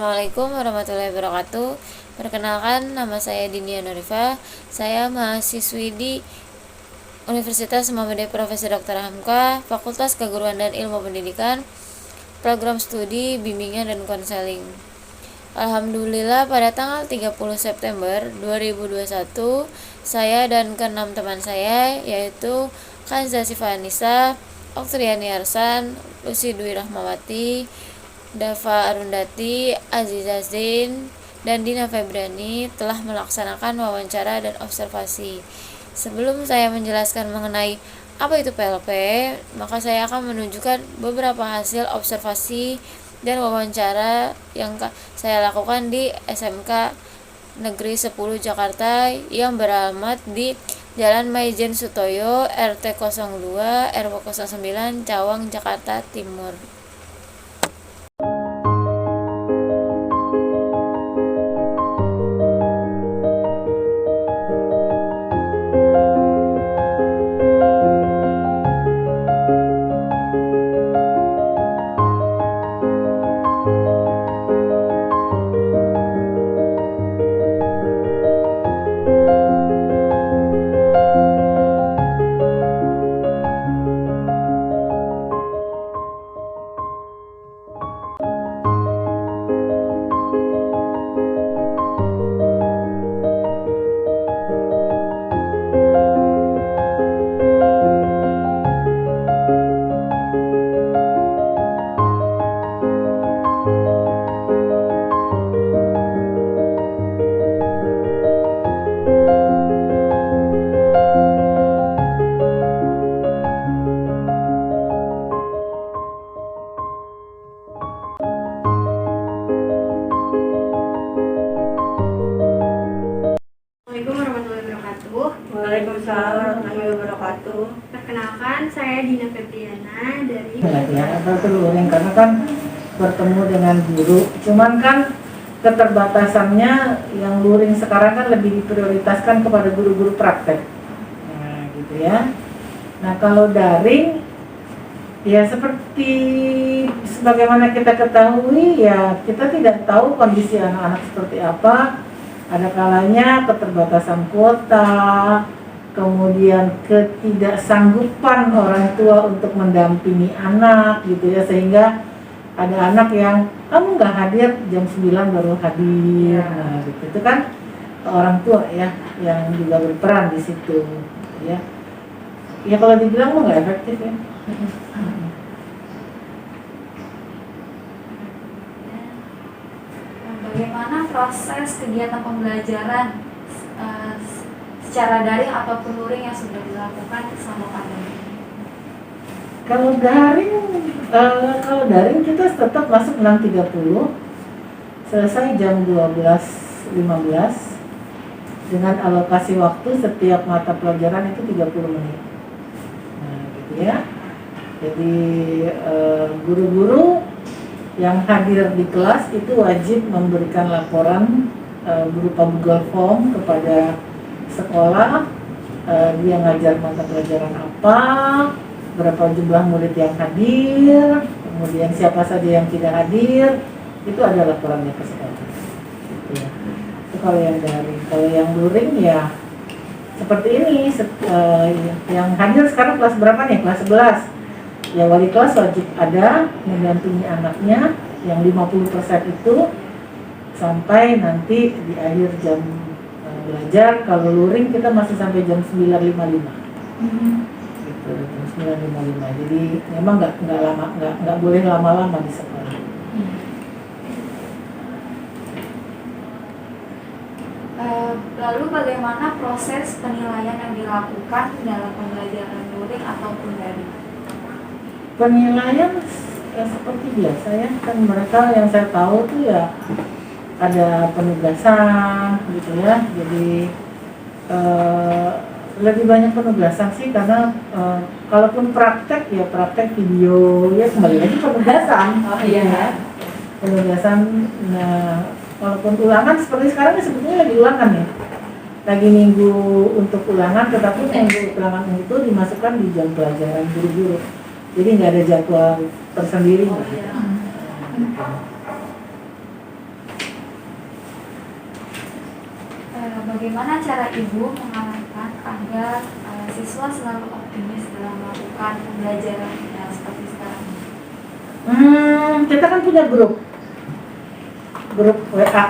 Assalamualaikum warahmatullahi wabarakatuh. Perkenalkan, nama saya Dinia Nurifa. Saya mahasiswi di Universitas Muhammadiyah Profesor Dr. Hamka, Fakultas Keguruan dan Ilmu Pendidikan, Program Studi Bimbingan dan Konseling. Alhamdulillah pada tanggal 30 September 2021, saya dan keenam teman saya yaitu Kanza Sifanisa, Oktriani Arsan, Lucy Dwi Rahmawati, Dava Arundati, Aziza Zain, dan Dina Febriani telah melaksanakan wawancara dan observasi. Sebelum saya menjelaskan mengenai apa itu PLP, maka saya akan menunjukkan beberapa hasil observasi dan wawancara yang saya lakukan di SMK Negeri 10 Jakarta yang beralamat di Jalan Maijen Sutoyo, RT 02, RW 09, Cawang, Jakarta Timur. Assalamualaikum warahmatullahi wabarakatuh. Waalaikumsalam warahmatullahi wabarakatuh. Perkenalkan, saya Dina Febriana dari Atau luring karena kan bertemu dengan guru. Cuman kan keterbatasannya yang luring sekarang kan lebih diprioritaskan kepada guru-guru praktek. Nah, gitu ya. Nah, kalau daring ya seperti sebagaimana kita ketahui ya kita tidak tahu kondisi anak-anak seperti apa. Ada kalanya keterbatasan kuota, kemudian ketidaksanggupan orang tua untuk mendampingi anak gitu ya, sehingga ada anak yang kamu nggak hadir jam 9 baru hadir. Nah, gitu. Itu kan orang tua ya yang juga berperan di situ ya. Ya kalau dibilang mau nggak efektif ya. Bagaimana proses kegiatan pembelajaran secara daring ataupun luring yang sudah dilakukan selama pandemi? Kalau daring kita tetap masuk 6.30, selesai jam 12.15 dengan alokasi waktu setiap mata pelajaran itu 30 menit. Nah, gitu ya. Jadi guru-guru yang hadir di kelas itu wajib memberikan laporan berupa Google Form kepada sekolah, dia ngajar mata pelajaran apa, berapa jumlah murid yang hadir, kemudian siapa saja yang tidak hadir, itu ada laporannya ke sekolah. Gitu ya. Itu kalau yang daring. Kalau yang luring ya seperti ini, yang hadir sekarang kelas berapa nih? Kelas 11. Ya wali kelas wajib ada mendampingi anaknya yang 50% itu sampai nanti di akhir jam belajar. Kalau luring kita masih sampai jam 9.55. Gitu, jam 9.55. Jadi memang nggak boleh lama-lama di sekolah. Lalu bagaimana proses penilaian yang dilakukan dalam pembelajaran luring ataupun daring? Penilaian seperti biasa ya, kan mereka yang saya tahu tuh ya ada penugasan gitu ya. Jadi lebih banyak penugasan sih karena kalaupun praktek ya praktek video ya kembali lagi penugasan. Oh iya. Penugasan. Nah, walaupun ulangan seperti sekarang ya sebetulnya lagi ulangan ya. Lagi minggu untuk ulangan, tetapi minggu ulangan itu dimasukkan di jam pelajaran guru-guru. Jadi nggak ada jadwal tersendiri. Oh, iya. Bagaimana cara Ibu mengarahkan agar siswa selalu optimis dalam melakukan pembelajaran yang seperti sekarang? Kita kan punya grup WA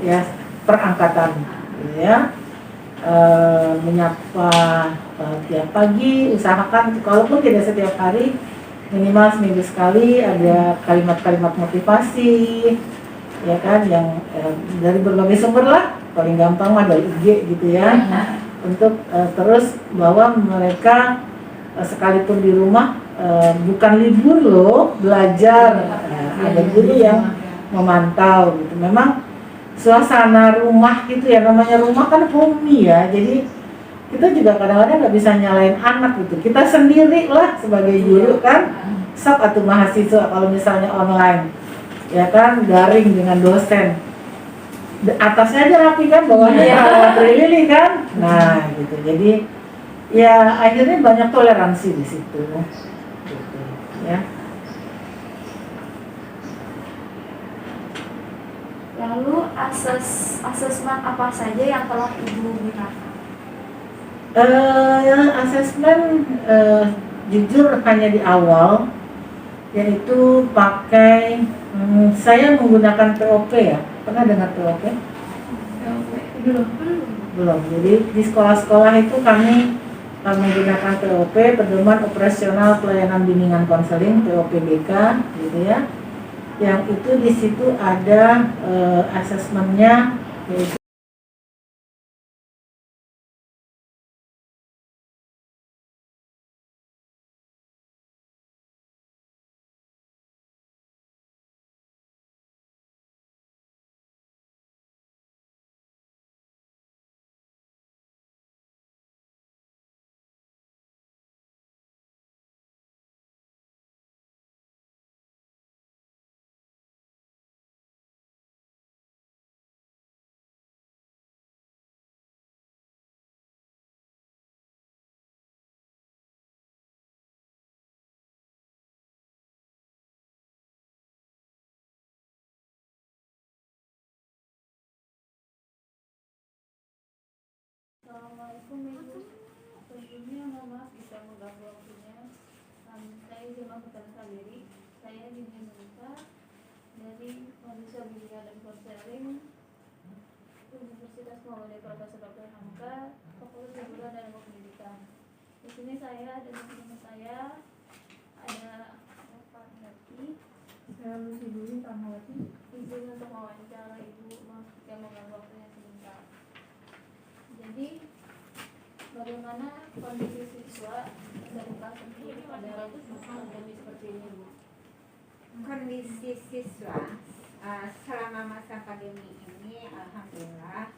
ya, perangkatan ya. Menyapa tiap pagi, usahakan kalaupun tidak setiap hari, minimal seminggu sekali ada kalimat-kalimat motivasi ya kan, yang dari berbagai sumber lah, paling gampang mah dari IG gitu ya, untuk terus bahwa mereka sekalipun di rumah bukan libur loh, belajar. Ada guru yang memantau gitu. Memang suasana rumah gitu ya, namanya rumah kan homey ya, jadi kita juga kadang-kadang nggak bisa nyalain anak gitu, kita sendiri lah sebagai guru kan, sok atau mahasiswa kalau misalnya online ya kan, daring dengan dosen, atasnya aja rapi kan, bawahnya rawat lili kan, nah gitu. Jadi ya akhirnya banyak toleransi di situ gitu ya. Lalu asesmen apa saja yang telah Ibu gunakan? Asesmen jujur hanya di awal, yaitu pakai saya menggunakan POP ya. Pernah dengar POP? Belum. Jadi di sekolah-sekolah itu kami menggunakan POP, pedoman operasional pelayanan bimbingan konseling, POPBK gitu ya. Yang itu di situ ada asesmennya, yaitu Assalamualaikum Ibu. Sebelumnya mohon maaf bisa mengganggu waktunya. Saya izin memperkenalkan diri. Saya Dini Nurika dari Mahasiswa Bimbingan dan Konseling Universitas Muhammadiyah Profesor Dr. Hamka, Fakultas Keguruan dan Ilmu Pendidikan. Di sini saya dan teman saya ada Bapak Nati. Saya Lucy Dwi Tamawati. Izin untuk wawancara Ibu, maaf yang mengganggu waktunya sebentar. Jadi bagaimana kondisi siswa dari kelas 10 pada pandemi seperti ini, Bu? Kondisi siswa selama masa pandemi ini, alhamdulillah,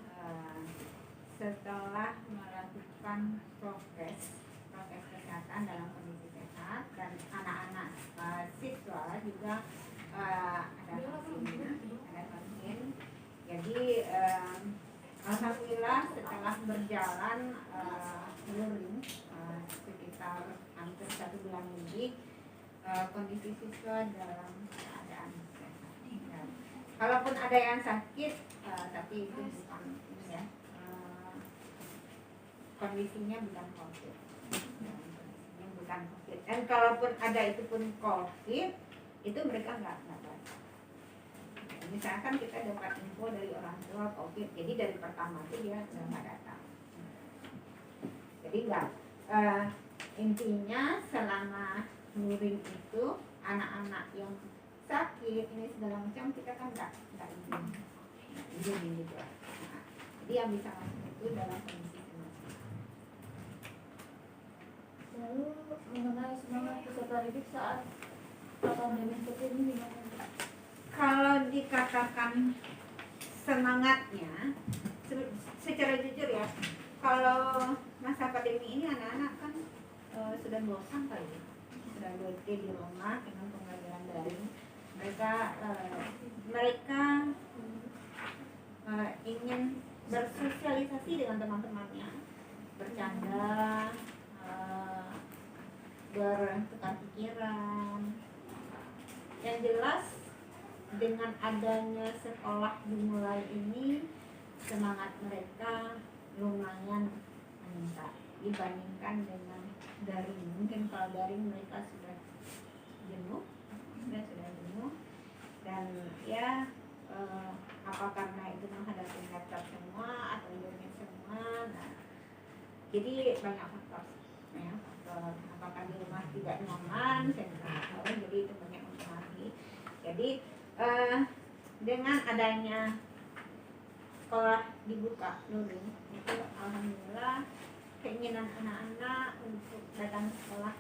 setelah melakukan prokes kesehatan dalam kondisi sehat, dan anak-anak siswa juga ada vaksin. Jadi alhamdulillah setelah berjalan luring sekitar hampir 1 bulan lebih, kondisi siswa dalam keadaan sehat. Kalaupun ada yang sakit, tapi itu bukan ya, kondisinya bukan COVID. Dan kalaupun ada itu pun COVID, itu mereka nggak baca. Misalkan kita dapat info dari orang tua COVID, jadi dari pertama itu dia nggak datang. Jadi nggak, intinya selama luring itu anak-anak yang sakit ini segala macam kita kan nggak izin gitu. Nah, jadi yang bisa masuk itu dalam kondisi semacam. Lalu mengenai semangat peserta didik saat pandemi seperti ini gimana? Kalau dikatakan semangatnya, secara jujur ya, kalau masa pandemi ini anak-anak kan sudah bosan kali ya, sudah letih di rumah dengan pembelajaran daring. Mereka ingin bersosialisasi dengan teman-temannya, bercanda, bertukar pikiran. Yang jelas dengan adanya sekolah dimulai ini, semangat mereka lumayan meningkat dibandingkan dengan daring. Mungkin kalau daring mereka sudah jenuh, dan ya apa karena itu menghadapi laptop semua atau internet semua. Nah, jadi banyak faktor ya, apakah di rumah tidak nyaman, saya nggak tahu, jadi itu banyak mempengaruhi. Jadi dengan adanya sekolah dibuka luring itu alhamdulillah keinginan anak-anak untuk datang ke sekolah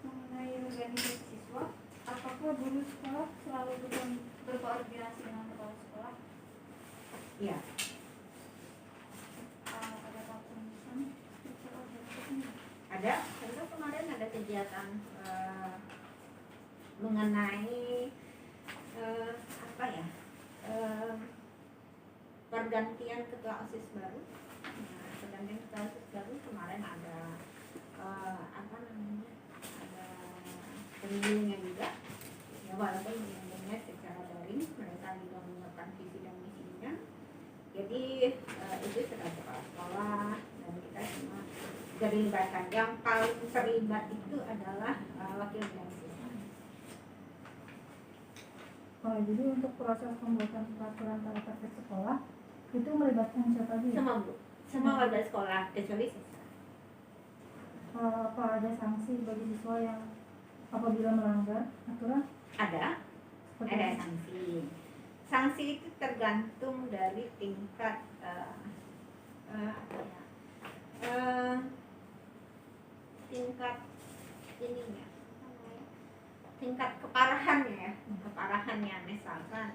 Mengenai organisasi siswa, apakah guru sekolah selalu berkoordinasi dengan kepala sekolah? ya. Ada kepengurusan berkoordinasi? Ada, tentu kemarin ada kegiatan mengenai apa ya, pergantian ketua OSIS baru. Nah, pergantian ketua OSIS baru kemarin ada apa namanya, ada pemilihannya juga ya, walaupun pemilihannya secara daring, mereka juga menyiapkan visi dan misinya. Jadi itu sudah kepala sekolah dan kita semua dilibatkan. Yang paling terlibat itu adalah wakil dan siswa. Oh, jadi untuk proses pembuatan peraturan tata tertib sekolah itu melibatkan siapa aja? Semua Bu, semua warga sekolah kecuali siswa. Apa ada sanksi bagi siswa yang apabila melanggar aturan? Ada Seperti apa? sanksi. Sanksi itu tergantung dari tingkat apa ya, tingkat ininya, tingkat keparahannya. Misalkan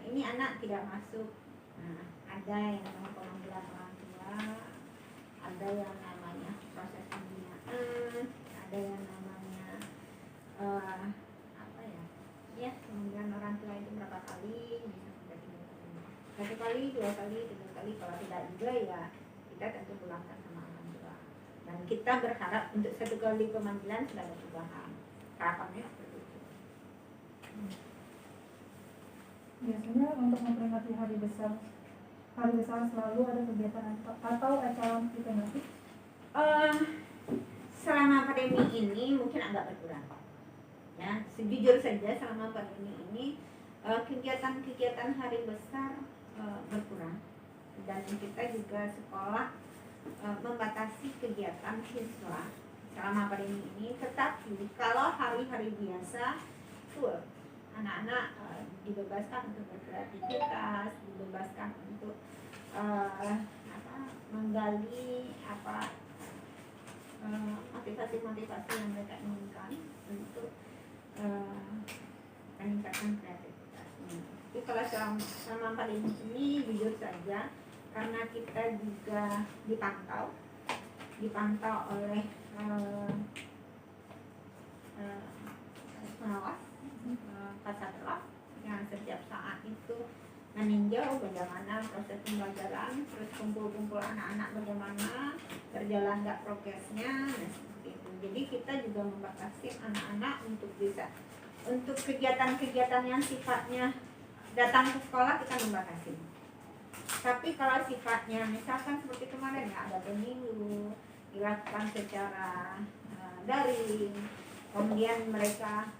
ini anak tidak masuk, nah, ada yang namanya pemanggilan orang tua, ada yang namanya proses pembinaan, ada yang namanya apa ya, ya pemanggilan orang tua itu berapa kali, bisa sampai 3 kali, 1 kali, 2 kali, 3 kali. Kalau tidak juga ya kita tentu pulangkan sama orang tua. Dan kita berharap untuk 1 kali pemanggilan sudah ada perubahan. Harapannya seperti itu. Biasanya untuk memperingati hari besar selalu ada kegiatan atau acara tematik. Selama pandemi ini mungkin agak berkurang. Ya, sejujur saja selama pandemi ini kegiatan-kegiatan hari besar berkurang, dan kita juga sekolah membatasi kegiatan siswa selama pandemi ini. Tetapi kalau hari-hari biasa full, anak-anak dibebaskan untuk berkreativitas, dibebaskan untuk menggali motivasi-motivasi yang mereka inginkan untuk meningkatkan kreativitasnya. Jadi kalau selama pandemi ini jujur saja, karena kita juga dipantau oleh pengawas Kasatgas yang setiap saat itu meninjau bagaimana proses pembelajaran, terus kumpul-kumpul anak-anak bagaimana berjalan nggak progresnya, dan seperti itu. Jadi kita juga membatasi anak-anak untuk kegiatan-kegiatan yang sifatnya datang ke sekolah, kita membatasi. Tapi kalau sifatnya misalkan seperti kemarin ya, ada pemilu dilakukan secara daring, kemudian mereka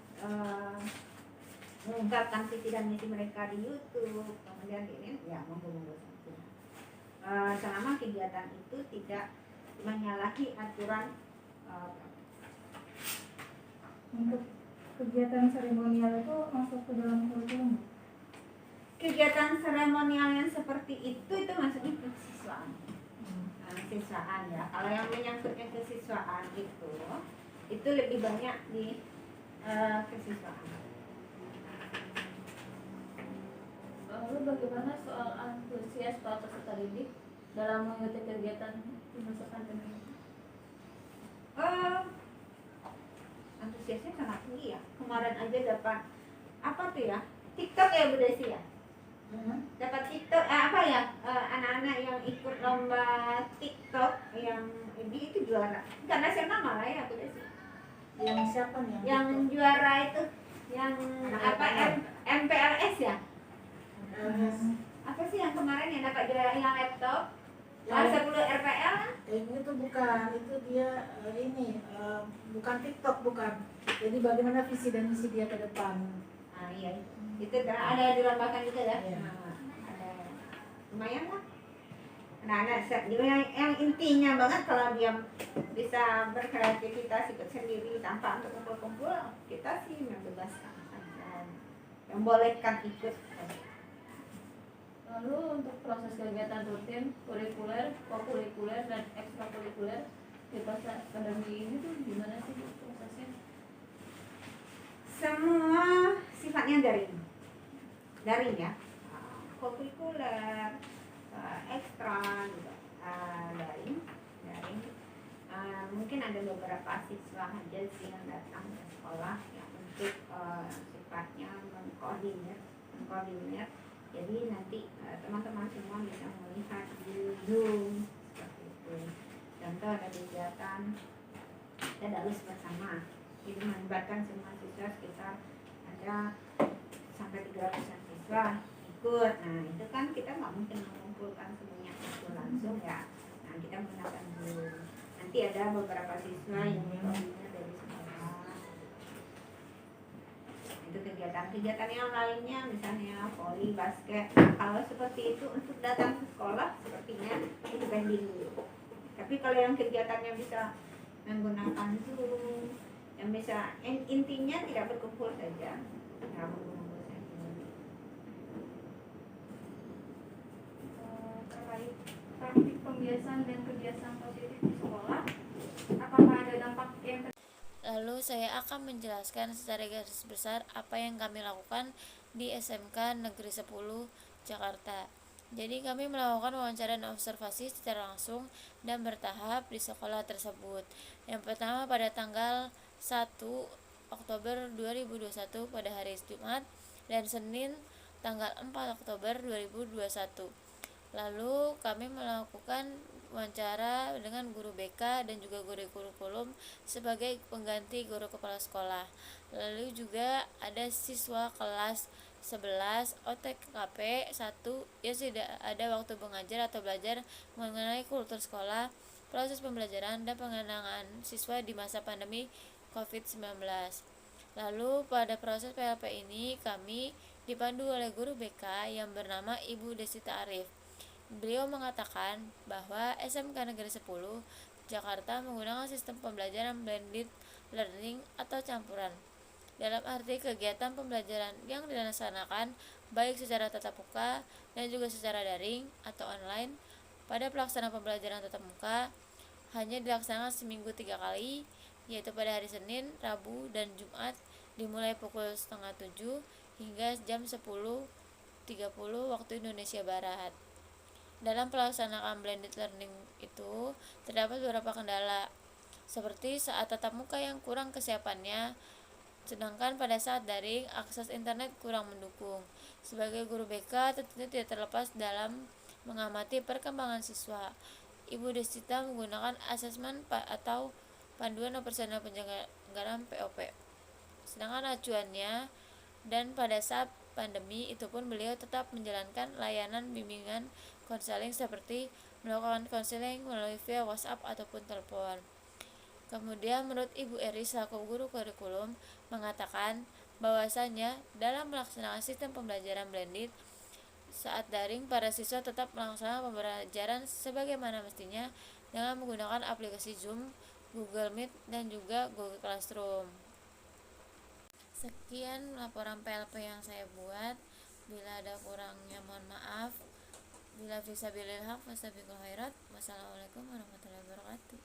mengungkapkan visi dan misi mereka di YouTube, kemudian ini ya monggo saja. Selama kegiatan itu tidak menyalahi aturan. Untuk kegiatan seremonial itu masuk ke dalam kurikulum? Kegiatan seremonial yang seperti itu maksudnya kesiswaan. Siswaan ya. Kalau yang menyangkutnya kesiswaan itu lebih banyak di kesiswaan. Lalu bagaimana soal antusias para peserta didik dalam mengikuti kegiatan di masa pandemi? Antusiasnya sangat tinggi ya. Kemarin aja dapat apa tuh ya? TikTok ya Bu Desi ya? Dapat TikTok anak-anak yang ikut lomba TikTok yang ini itu juara. Bukan nasional malah ya Bu Desi. Yang siapa nih? Yang juara itu Yang Anak apa anak. MPLS ya? LS. Apa sih yang kemarin yang dapat yang laptop? Ya. 10 RPL? Itu bukan, itu dia bukan TikTok, bukan. Jadi bagaimana visi dan misi dia ke depan. Ah iya, itu ada dilombakan juga ya? Iya. Nah, ada lumayan lah. Anak-anak yang intinya banget kalau dia bisa berkreativitas ikut sendiri tanpa untuk kumpul-kumpul, kita sih membebaskan aja. Yang bolehkan ikut. Lalu untuk proses kegiatan rutin, kurikuler, kokurikuler, dan ekstrakurikuler di masa pandemi ini tuh gimana sih Bu, prosesnya? Semua sifatnya daring ya. Kokurikuler, ekstra juga daring. Mungkin ada beberapa siswa aja sih yang datang ke sekolah yang untuk sifatnya mengkoordinir. Jadi nanti teman-teman semua bisa melihat di Zoom seperti itu. Contoh ada kegiatan tadarus bersama. Itu melibatkan semua siswa, sekitar ada sampai 300-an siswa ikut. Nah itu kan kita nggak mungkin mengumpulkan semuanya itu langsung ya. Nah kita menggunakan Zoom. Nanti ada beberapa siswa yang koordinir dari sekolah. Itu kegiatan yang lainnya misalnya voli, basket. Kalau seperti itu untuk datang ke sekolah sepertinya itu pending dulu. Tapi kalau yang kegiatannya bisa menggunakan Zoom, yang bisa intinya tidak berkumpul saja, tidak berkumpul saja. Terkait praktik pembiasaan dan kebiasaan positif di sekolah, apakah ada dampak yang Lalu saya akan menjelaskan secara garis besar apa yang kami lakukan di SMK Negeri 10 Jakarta. Jadi kami melakukan wawancara dan observasi secara langsung dan bertahap di sekolah tersebut. Yang pertama pada tanggal 1 Oktober 2021 pada hari Jumat dan Senin tanggal 4 Oktober 2021. Lalu kami melakukan wawancara dengan guru BK dan juga guru kurikulum sebagai pengganti guru kepala sekolah. Lalu juga ada siswa kelas 11 OTKP 1 yang tidak ada waktu mengajar atau belajar mengenai kultur sekolah, proses pembelajaran dan pengenangan siswa di masa pandemi COVID-19. Lalu pada proses PLP ini kami dipandu oleh guru BK yang bernama Ibu Desita Arif. Beliau mengatakan bahwa SMK Negeri 10 Jakarta menggunakan sistem pembelajaran blended learning atau campuran. Dalam arti kegiatan pembelajaran yang dilaksanakan baik secara tatap muka dan juga secara daring atau online. Pada pelaksanaan pembelajaran tatap muka hanya dilaksanakan seminggu 3 kali, yaitu pada hari Senin, Rabu, dan Jumat dimulai pukul 6:30 hingga jam 10.30 waktu Indonesia Barat. Dalam pelaksanaan blended learning itu terdapat beberapa kendala, seperti saat tatap muka yang kurang kesiapannya, sedangkan pada saat daring akses internet kurang mendukung. Sebagai guru BK tentu tidak terlepas dalam mengamati perkembangan siswa. Ibu Desita menggunakan asesmen atau panduan operasional penyelenggaraan POP, sedangkan acuannya, dan pada saat pandemi itu pun beliau tetap menjalankan layanan bimbingan konseling seperti melakukan konseling melalui via WhatsApp ataupun telepon. Kemudian menurut Ibu Eri selaku guru kurikulum mengatakan bahwasanya dalam melaksanakan sistem pembelajaran blended saat daring para siswa tetap melaksanakan pembelajaran sebagaimana mestinya dengan menggunakan aplikasi Zoom, Google Meet, dan juga Google Classroom. Sekian laporan PLP yang saya buat. Bila ada kurangnya mohon maaf. Bila fisabilillah wassalamualaikum warahmatullahi wabarakatuh.